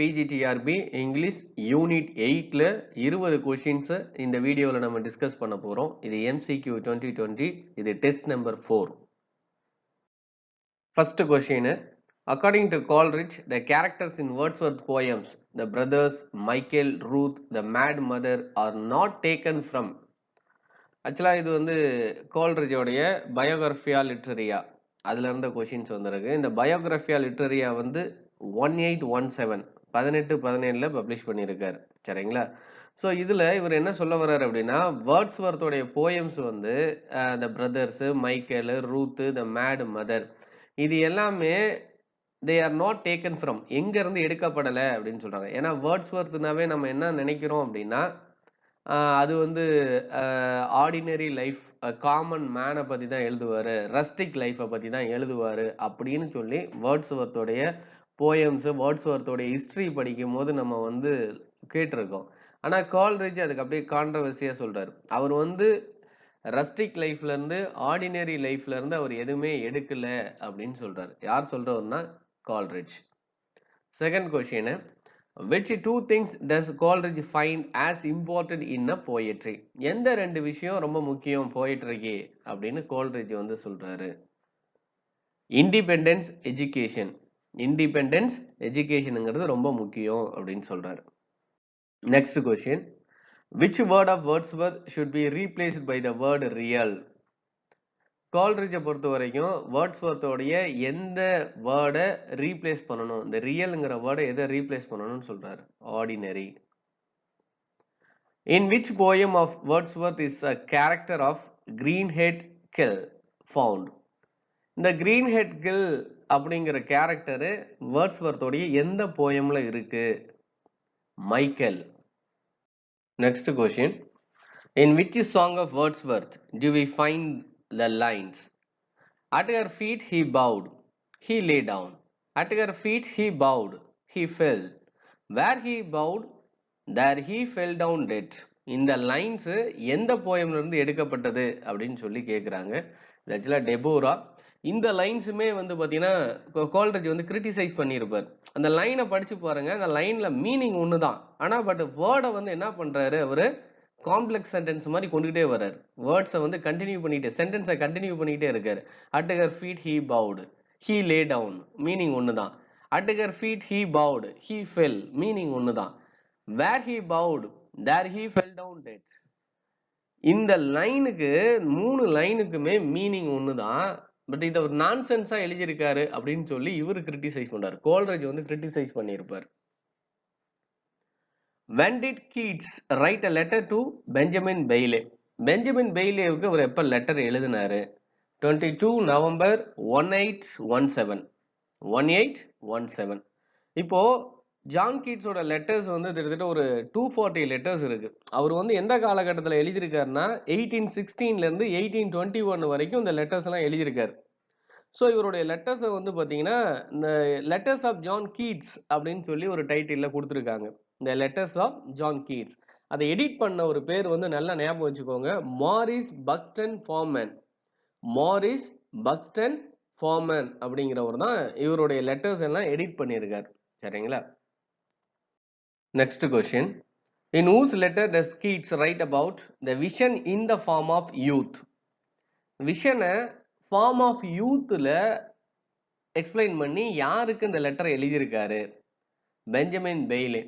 PGTRB English unit 8ல 20 questions இந்த வீடியோவில் நம்ம டிஸ்கஸ் பண்ண போறோம். இது MCQ 2020. இது test number 4. First question. According to Coleridge, the characters in Wordsworth poems, the brothers Michael, Ruth, the mad mother, are not taken from. ஆக்சுவலா இது வந்து கோல்ரிட்ஜோடைய பயோகிராஃபியா லிட்ரரியா அதுல இருந்த கொஸ்டின்ஸ் வந்திருக்கு. இந்த பயோகிராஃபியா லிட்ரரியா வந்து 1817 1817ல பப்ளிஷ் பண்ணியிருக்காரு. சரிங்களா? ஸோ இதுல இவர் என்ன சொல்ல வர்றாரு அப்படின்னா, வேர்ட்ஸ்வர்த்தோடைய போயம்ஸ் வந்து the brothers, Michael, Ruth, the mad mother, இது எல்லாமே they are not taken from, எங்க இருந்து எடுக்கப்படலை அப்படின்னு சொல்றாங்க. ஏன்னா வேர்ட்ஸ்வர்த்னாவே நம்ம என்ன நினைக்கிறோம் அப்படின்னா, அது வந்து ஆர்டினரி லைஃப், காமன் மேனை பத்தி தான் எழுதுவாரு, ரஸ்டிக் லைஃபை பத்தி தான் எழுதுவாரு அப்படின்னு சொல்லி வேர்ட்ஸ்வர்த்தோடைய போயம்ஸ், வேர்ட்ஸ்வர்த்தோடைய ஹிஸ்டரி படிக்கும் போது நம்ம வந்து கேட்டிருக்கோம். ஆனா கோல்ரிட்ஜ் அதுக்கு அப்படியே கான்ட்ரவர்சியா சொல்றாரு. அவர் வந்து ரஸ்டிக் லைஃப்ல இருந்து, ஆர்டினரி லைஃப்ல இருந்து அவர் எதுவுமே எடுக்கல அப்படின்னு சொல்றாரு. யார் சொல்றவர்னா Coleridge. Second question. Which two things does Coleridge find as important in a poetry? எந்த ரெண்டு விஷயம் ரொம்ப முக்கியம் போயட்ரிக்கு அப்படின்னு கோல்ரிட்ஜ் வந்து சொல்றாரு. Independence, education. இண்டிபெண்டன்ஸ், எஜுகேஷனுங்கிறது ரொம்ப முக்கியம் அப்படின்னு சொல்றாரு. Next question. Which word of Wordsworth should be replaced by the word real? கோல்ரிட்ஜை பொறுத்த வரைக்கும் வேர்ட்ஸ்வர்த்தோடைய எந்த வேர்டை ரீப்ளேஸ் பண்ணணும், இந்த ரியல்ங்கிற வேர்டை எதை ரீப்ளேஸ் பண்ணணும்னு சொல்றாரு. Ordinary. In which poem of Wordsworth is a character of Greenhead Kill found? இந்த Greenhead Kill அப்படிங்கிற கேரக்டர் வேர்ட்ஸ்வர்த்தோடைய எந்த போயம்ல இருக்கு? Michael. Next question. In which song of Wordsworth do we find the lines? At her feet he bowed, he lay down. At her feet he bowed, he fell. Where he bowed, there he fell down dead. இந்த lines எந்த போயம்ல இருந்து எடுக்கப்பட்டது அப்படின்னு சொல்லி கேட்குறாங்க. ஆக்சுவலா Deborah. இந்த லைன்ஸுமே வந்து பார்த்தீங்கன்னா கோல்ரிட்ஜ் வந்து கிரிட்டிசைஸ் பண்ணியிருப்பார். அந்த லைனை படிச்சு பாருங்க, அந்த லைன்ல மீனிங் ஒன்று தான், ஆனால் பட் வேர்டை வந்து என்ன பண்றாரு அவரு, காம்ப்ளெக்ஸ் சென்டென்ஸ் மாதிரி கொண்டுகிட்டே வர்றாரு. வேர்ட்ஸை வந்து கண்டினியூ பண்ணிட்டு, சென்டென்ஸை கண்டினியூ பண்ணிக்கிட்டே இருக்காரு. At her feet he bowed, he lay down, meaning ஒன்று தான். At her feet he bowed, he fell, meaning ஒன்று தான். Where he bowed, there he fell down dead. இந்த லைனுக்கு, மூணு லைனுக்குமே மீனிங் ஒன்று தான், பட் இதை ஒரு நான்சென்ஸா எழுதியிருக்காரு அப்படின்னு சொல்லி இவர் கிரிட்டிசைஸ் பண்றாரு. கோல்ரிட்ஜ் வந்து கிரிட்டிசைஸ் பண்ணியிருப்பார். When did Keats write a letter to Benjamin Bailey? Benjamin பெய்லேவுக்கு அவர் எப்ப லெட்டர் எழுதினாரு? 22 நவம்பர் 1817. 1817. இப்போ ஜான் கீட்ஸோட லெட்டர்ஸ் வந்து கிட்டத்தட்ட ஒரு 240 லெட்டர்ஸ் இருக்கு. அவர் வந்து எந்த காலகட்டத்தில் எழுதியிருக்காருன்னா 1816ல இருந்து 1821 வரைக்கும் இந்த லெட்டர்ஸ் எல்லாம் எழுதியிருக்காரு. ஸோ இவருடைய லெட்டர்ஸை வந்து பார்த்தீங்கன்னா இந்த லெட்டர்ஸ் ஆஃப் ஜான் கீட்ஸ் அப்படின்னு சொல்லி ஒரு டைட்டிலில் கொடுத்துருக்காங்க. இந்த லெட்டர்ஸ் ஆஃப் ஜான் கீட்ஸ். அதை எடிட் பண்ண ஒரு பேர் வந்து நல்லா ஞாபகம் வச்சுக்கோங்க, மாரிஸ் பக்ஸ்டன் ஃபார்மன். மாரிஸ் பக்ஸ்டன் ஃபார்மன் அப்படிங்கிறவர் தான் இவருடைய லெட்டர்ஸ் எல்லாம் எடிட் பண்ணியிருக்காரு. சரிங்களா? Next question. In whose letter does Keats write about the vision in the form of youth? விஷனை ஃபார்ம் ஆஃப் யூத்ல எக்ஸ்பிளைன் பண்ணி யாருக்கு இந்த லெட்டரை எழுதியிருக்காரு? பெஞ்சமின் பெய்லே.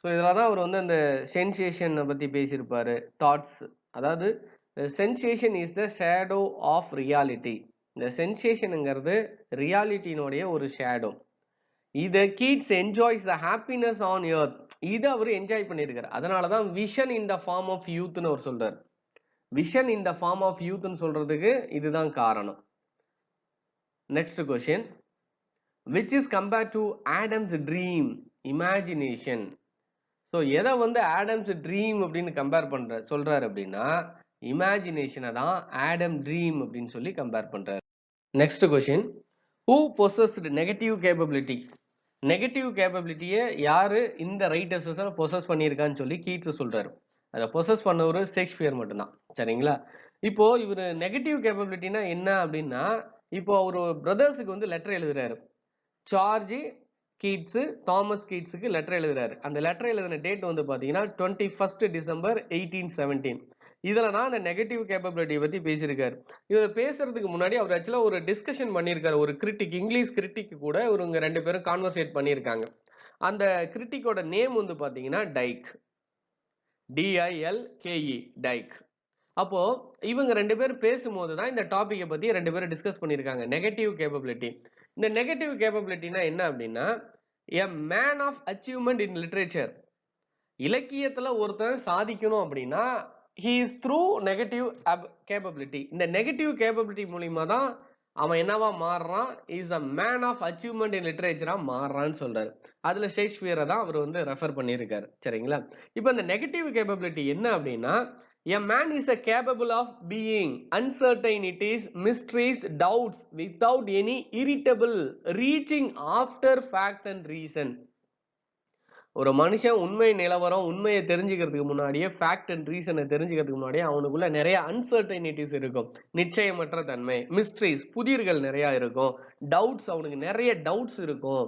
ஸோ இதில் தான் அவர் வந்து அந்த சென்சேஷனை பற்றி பேசியிருப்பாரு. தாட்ஸ், அதாவது sensation is the shadow of reality. இந்த சென்சேஷனுங்கிறது ரியாலிட்டியினுடைய ஒரு ஷேடோ. இதை Keats enjoys the happiness on earth, இதை அவர் என்ஜாய் பண்ணியிருக்காரு. அதனால தான் vision in the form of யூத்னு அவர் சொல்றாரு. Vision in the form of யூத்னு சொல்றதுக்கு இதுதான் காரணம். Next question. Which is compared to Adam's dream, imagination. So எதை வந்து ஆடம்ஸ் ட்ரீம் அப்படின்னு கம்பேர் பண்ற சொல்றாரு அப்படின்னா இமேஜினேஷனை தான் ஆடம் ட்ரீம் அப்படின்னு சொல்லி கம்பேர் பண்றாரு. Next question. Who possessed negative capability? Negative கேப்பபிலிட்டியை யாரு இந்த ரைட்டர்ஸ் பொசஸ் பண்ணியிருக்கான்னு சொல்லி கீட்ஸ் சொல்றாரு. அதை பொசஸ் பண்ண ஒரு ஷேக்ஸ்பியர் மட்டும்தான். சரிங்களா? இப்போ இவர் நெகட்டிவ் கேப்பபிலிட்டினா என்ன அப்படின்னா, இப்போ அவர் பிரதர்ஸுக்கு வந்து லெட்டர் எழுதுறாரு. சார்ஜ், கீட்ஸ் தாமஸ் கீட்ஸுக்கு லெட்டர் எழுதுறாரு. அந்த லெட்டர் எழுதின டேட் வந்து பாத்தீங்கன்னா 21 டிசம்பர் 1817. இதுல தான் அந்த நெகட்டிவ் கேப்பபிலிட்டி பத்தி பேசியிருக்காரு. இதை பேசுறதுக்கு முன்னாடி அவர் ஆக்சுவலா ஒரு டிஸ்கஷன் பண்ணியிருக்காரு. ஒரு கிரிட்டிக், இங்கிலீஷ் கிரிட்டிக் கூட இவங்க 2 பேரும் கான்வர்சேட் பண்ணியிருக்காங்க. அந்த கிரிட்டிக்கோட நேம் வந்து பாத்தீங்கன்னா டைக், DILKE, டைக். அப்போ இவங்க 2 பேரும் பேசும்போது தான் இந்த டாபிக்கை பத்தி 2 பேரும் டிஸ்கஸ் பண்ணியிருக்காங்க, நெகட்டிவ் கேப்பபிலிட்டி. இந்த நெகட்டிவ் கேப்பபிலிட்டினா என்ன அப்படின்னா, a man of achievement in literature. இலக்கியத்துல ஒருத்தன் சாதிக்கணும் அப்படின்னா he is through negative capability. இந்த நெகட்டிவ் கேப்பபிலிட்டி மூலியமா தான் அவன் என்னவா மாறுறான், is a man of achievement in literature மாறுறான்னு சொல்றாரு. அதுல ஷேக்ஸ்பியரை தான் அவர் வந்து ரெஃபர் பண்ணியிருக்காரு. சரிங்களா? இப்போ இந்த நெகட்டிவ் கேப்பபிலிட்டி என்ன அப்படின்னா, a man is capable of being uncertainties, mysteries, doubts without any irritable, reaching after fact and reason. ஒரு மனுஷன் உண்மை நிலவரம், உண்மையை தெரிஞ்சுக்கிறதுக்கு முன்னாடியே, ஃபேக்ட் அண்ட் ரீசனை தெரிஞ்சுக்கிறதுக்கு முன்னாடியே அவனுக்குள்ள நிறைய அன்சர்டைனிட்டிஸ் இருக்கும். நிச்சயமற்ற தன்மை, மிஸ்ட்ரிஸ், புதிர்கள் நிறைய இருக்கும், டவுட்ஸ், அவனுக்கு நிறைய டவுட்ஸ் இருக்கும்.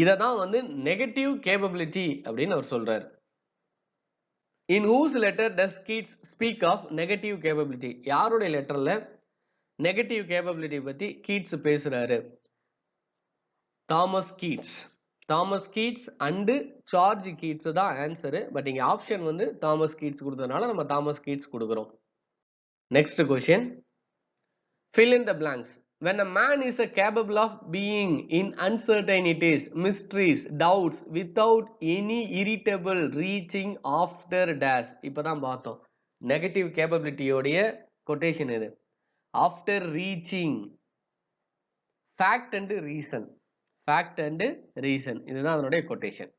இததான் வந்து நெகட்டிவ் கேப்பபிலிட்டி அப்படின்னு அவர் சொல்றாரு. In whose letter does Keats speak of negative capability? யாருடைய லெட்டர்ல நெகட்டிவ் கேப்பபிலிட்டி பத்தி கீட்ஸ் பேசுறாரு? Thomas Keats. Thomas Keats and George Keats தான் ஆன்சர். பட் இங்க ஆப்ஷன் வந்து தாமஸ் கீட்ஸ் கொடுத்ததுனால நம்ம தாமஸ் கீட்ஸ் கொடுக்கிறோம். Next question. Fill in the blanks. When a man is capable of being in uncertainties, mysteries, doubts without any irritable, reaching after dash. இப்பதான் பார்த்தோம் negative கேப்பபிலிட்டியோடைய quotation இது. After reaching, fact and reason. Fact and reason. இதுதான் அதனுடைய quotation.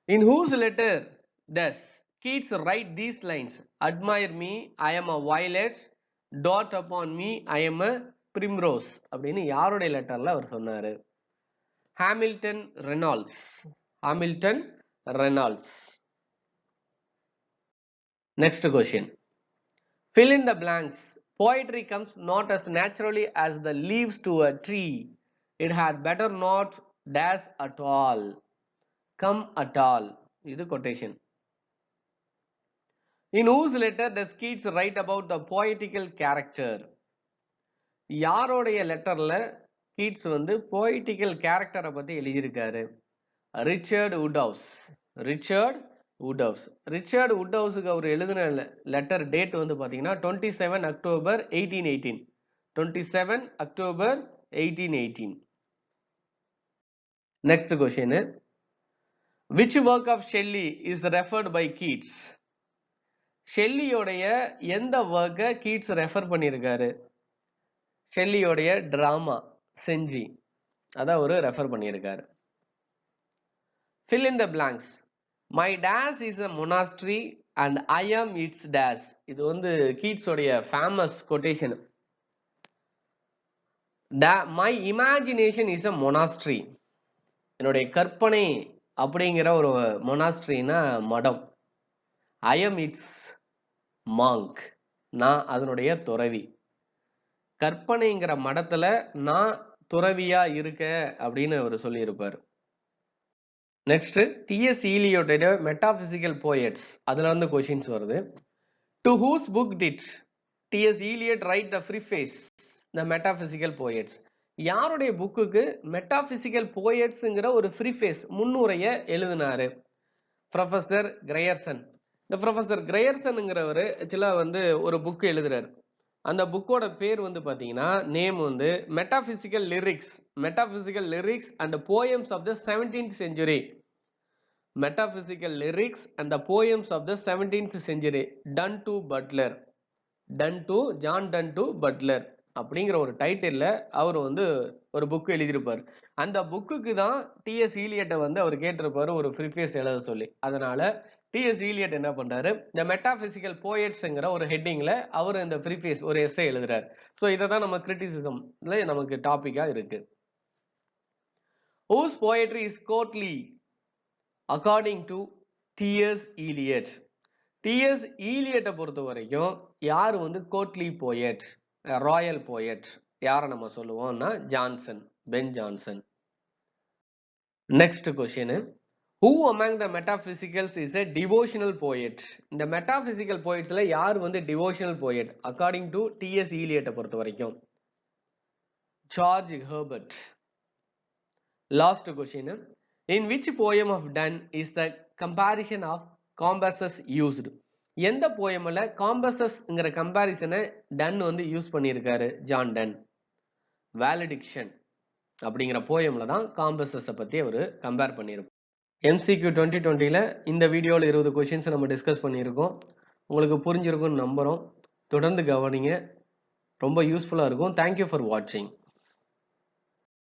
In whose letter does Keats write these lines? Admire me, I am a violet. Dot upon me, I am a primrose. அப்படின்னு யாருடைய லெட்டர்ல அவர் சொன்னாரு? Hamilton Reynolds. Hamilton Reynolds. Next question. Fill in the blanks. Poetry comes not as naturally as the leaves to a tree. It had better not dash at all, come at all. இது quotation. In whose letter does Keats write about the poetical character? யாரோடைய லெட்டர்ல Keats வந்து poetical character பத்தி எழுதியிருக்காரு? Richard வுட்ஹவுஸ். Richard வுட்ஹவுஸ். Richard வுட்ஹவுஸுக்கு அவர் எழுதின letter date வந்து பாத்தீங்கன்னா 27 October 1818. 27 October 1818. Next question. Which work of Shelley is referred by Keats? ஷெல்லியோடைய எந்த ஒர்க்கை Keats refer பண்ணியிருக்காரு? ஷெல்லியோடைய டிராமா செஞ்சி, அதான் ஒரு ரெஃபர் பண்ணியிருக்காரு. Fill in the blanks. My dash is a monastery and I am its dash. இது வந்து கீட்ஸோடைய famous quotation. My imagination is a monastery. என்னுடைய கற்பனை அப்படிங்கிற ஒரு மொனாஸ்ட்ரினா மடம். I am its monk. நான் அதனுடைய துறவி. கற்பனைங்கிற மடத்துல நான் துறவியா இருக்க அப்படின்னு அவர் சொல்லியிருப்பார். நெக்ஸ்ட், டிஎஸ் ஈலியோட மெட்டாபிசிக்கல் போயட்ஸ், அதுல இருந்து क्वेश्चंस வருது. To whose book did T.S. Eliot write the preface, the metaphysical poets? யாருடைய புக்குக்கு மெட்டாபிசிக்கல் போயட்ஸ்ங்கிற ஒரு preface முன்னுரையை எழுதினாரு? ப்ரொஃபசர் கிரையர்சன். இந்த ப்ரொஃபசர் கிரையர்சன்ங்கிறவர் ஆக்சுவலா வந்து ஒரு புக் எழுதுறாரு. அந்த புக்கோட பேர் வந்து பாத்தீங்கன்னா நேம் வந்து metaphysical lyrics. Metaphysical lyrics and poems of the 17th century. Metaphysical lyrics and the poems of the 17th century. Donne to Butler. Donne to John Donne to Butler அப்படிங்கிற ஒரு டைட்டில்ல அவர் வந்து ஒரு புக் எழுதியிருப்பார். அந்த புக்குக்கு தான் டிஎஸ் ஈலியட்டை வந்து அவர் கேட்டிருப்பாரு ஒரு ப்ரிஃபேஸ் எழுத சொல்லி. அதனால டிஎஸ் ஈலியட் என்ன பண்றாரு, இந்த மெட்டாபிசிக்கல் போயட்ஸ்ங்கிற ஒரு ஹெட்டிங்ல அவர் இந்த ப்ரிஃபேஸ் ஒரு எஸ்ஸே எழுதுறாரு. சோ இதை தான் நம்ம கிரிட்டிசிசம்ல நமக்கு டாபிக்கா இருக்கு. Whose poetry is courtly according to T S Eliot? T S ஈலியட்டை பொறுத்த வரைக்கும் யார் வந்து கோர்ட்லி போயட், ராயல் போயட் யாரை நம்ம சொல்லுவோம்னா Johnson. Ben Jonson. Next question. Who among the metaphysicals is a devotional poet? இந்த metaphysical poetsல யார் வந்து devotional poet? According to T.S. Eliot பொறுத்த வரைக்கும் George Herbert. Last question. In which poem of Donne is the comparison of compasses used? எந்த போயம்ல காம்பஸஸ்ங்கிற கம்பாரிசனை ton வந்து use பண்ணியிருக்காரு John ton? வேலிடிக்ஷன் அப்படிங்கிற போயம்ல தான் காம்பஸஸை பத்தி அவர் கம்பேர் பண்ணியிருப்பார். MCQ 2020ல இந்த வீடியோவில் 20 கொஷின்ஸ் நம்ம டிஸ்கஸ் பண்ணியிருக்கோம். உங்களுக்கு புரிஞ்சிருக்கும்னு நம்புறோம். தொடர்ந்து கவனிங்க, ரொம்ப யூஸ்ஃபுல்லாக இருக்கும். தேங்க்யூ ஃபார் வாட்சிங்.